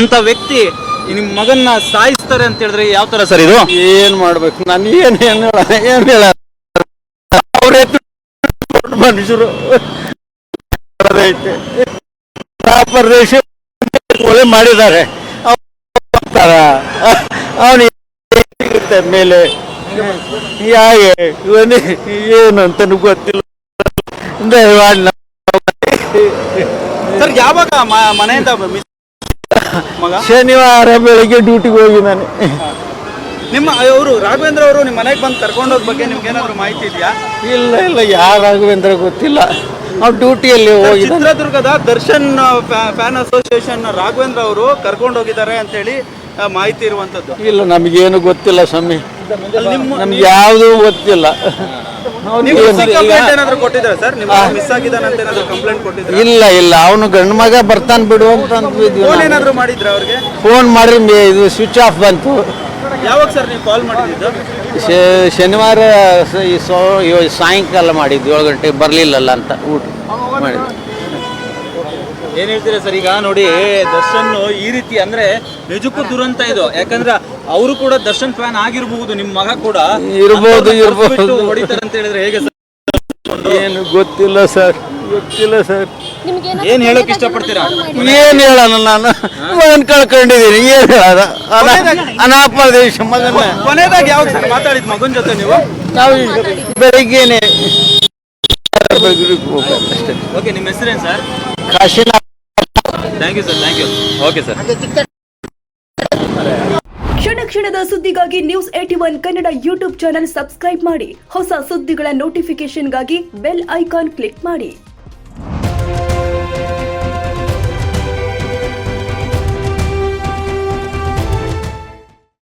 ಅಂತ ವ್ಯಕ್ತಿ ನಿಮ್ಮ ಮಗನ್ನ ಸಾಯಿಸ್ತಾರೆ ಅಂತ ಹೇಳಿದ್ರೆ ಯಾವ ತರ ಸರ್ ಇದು? ಏನ್ ಮಾಡ್ಬೇಕು ನಾನು? ಏನ್ ಹೇಳ ಅವ್ರೇ ಮನುಷ್ಯರು ಪ್ರದೇಶ ಕೊಲೆ ಮಾಡಿದ್ದಾರೆ ಅವನು ಮೇಲೆ ಯಾಕೆ ಏನು ಅಂತ ಗೊತ್ತಿಲ್ಲ. ಸರ್ ಯಾವಾಗ ಮನೆಯಿಂದ ಮಗ ಶನಿವಾರ ಬೆಳಿಗ್ಗೆ ಡ್ಯೂಟಿಗೆ ಹೋಗಿ ನಾನು. ನಿಮ್ಮ ಅವರು ರಾಘವೇಂದ್ರ ಅವರು ನಿಮ್ಮ ಮನೆಗೆ ಬಂದು ಕರ್ಕೊಂಡು ಹೋದ ಬಗ್ಗೆ ನಿಮ್ಗೆ ಏನಾದ್ರು ಮಾಹಿತಿ ಇದೆಯಾ? ಇಲ್ಲ ಯಾರು ರಾಘವೇಂದ್ರ ಗೊತ್ತಿಲ್ಲ. ಅವ್ರು ಡ್ಯೂಟಿಯಲ್ಲಿ ಹೋಗಿ ಚಿತ್ರದುರ್ಗದ ದರ್ಶನ್ ಫ್ಯಾನ್ ಅಸೋಸಿಯೇಷನ್ ರಾಘವೇಂದ್ರ ಅವರು ಕರ್ಕೊಂಡು ಹೋಗಿದ್ದಾರೆ ಅಂತ ಹೇಳಿ ಮಾಹಿತಿ ಇರುವಂತದ್ದು. ಇಲ್ಲ ನಮಗೇನು ಗೊತ್ತಿಲ್ಲ ಸ್ವಾಮಿ, ನಮ್ಗೆ ಯಾವುದು ಗೊತ್ತಿಲ್ಲ. ಏನಾದ್ರು ಕೊಟ್ಟಿದ್ದಾರೆ ಸರ್? ನಿಮ್ಮ ಮಿಸ್ ಆಗಿದ್ದಾನೆ ಅಂತ ಏನಾದ್ರು ಕಂಪ್ಲೇಂಟ್ ಕೊಟ್ಟಿದ್ದಾರೆ? ಇಲ್ಲ ಅವನು ಗಂಡು ಮಗ ಬರ್ತಾನೆ ಬಿಡು ಅಂತ ಫೋನ್ ಏನಾದ್ರು ಮಾಡಿದ್ರ ಅವ್ರಿಗೆ? ಫೋನ್ ಮಾಡಿ ಇದು ಸ್ವಿಚ್ ಆಫ್ ಬಂತು. ಯಾವಾಗ ಸರ್ ನೀವು ಕಾಲ್ ಮಾಡಿದ್ದು? ಶನಿವಾರ ಸಾಯಂಕಾಲ ಮಾಡಿದ್ದು 7 ಗಂಟೆಗೆ ಬರಲಿಲ್ಲಲ್ಲ ಅಂತ ಊಟ ಮಾಡಿದ್ದು. ಏನ್ ಹೇಳ್ತೀರಾ ಸರ್? ಈಗ ನೋಡಿ ದರ್ಶನ್ ಈ ರೀತಿ ಅಂದ್ರೆ ನಿಜಕ್ಕೂ ದುರಂತ ಇದು. ಯಾಕಂದ್ರೆ ಅವರು ಕೂಡ ದರ್ಶನ್ ಫ್ಯಾನ್ ಆಗಿರಬಹುದು, ನಿಮ್ಮ ಮಗ ಕೂಡ ಇರ್ಬೋದು ಹೊಡಿತಾರೆ ಅಂತ ಹೇಳಿದ್ರೆ ಹೇಗೆ ಸರ್? ಏನು ಗೊತ್ತಿಲ್ಲ ಸರ್. ಏನ್ ಹೇಳಕ್ ಇಷ್ಟಪಡ್ತೀರಾ? ಏನ್ ಹೇಳೋಣ, ನಾನು ಮಗನ್ ಕಳ್ಕೊಂಡಿದ್ದೀನಿ. ಏನ್ ಹೇಳೋದ? ಅನಾಪದೇಶ ಮಗನ ಕೊನೆದಾಗ ಯಾವಾಗ ಸರ್ ಮಾತಾಡಿದ್ ಮಗನ ಜೊತೆ ನೀವು? ನಾವು ಬೆಳಿಗ್ಗೆನೆ ಹೋಗ್ಬೇಕಷ್ಟೇ. ಓಕೆ, ನಿಮ್ಮ ಹೆಸರೇನು sir? Kashinath. Thank you sir, thank you. Okay sir. ಕ್ಷಣದ ಸುದ್ದಿಗಾಗಿ News81 Kannada YouTube channel subscribe ಮಾಡಿ. ಹೊಸ ಸುದ್ದಿಗಳ ನೋಟಿಫಿಕೇಶನ್ಗಾಗಿ ಬೆಲ್ ಐಕಾನ್ ಕ್ಲಿಕ್ ಮಾಡಿ.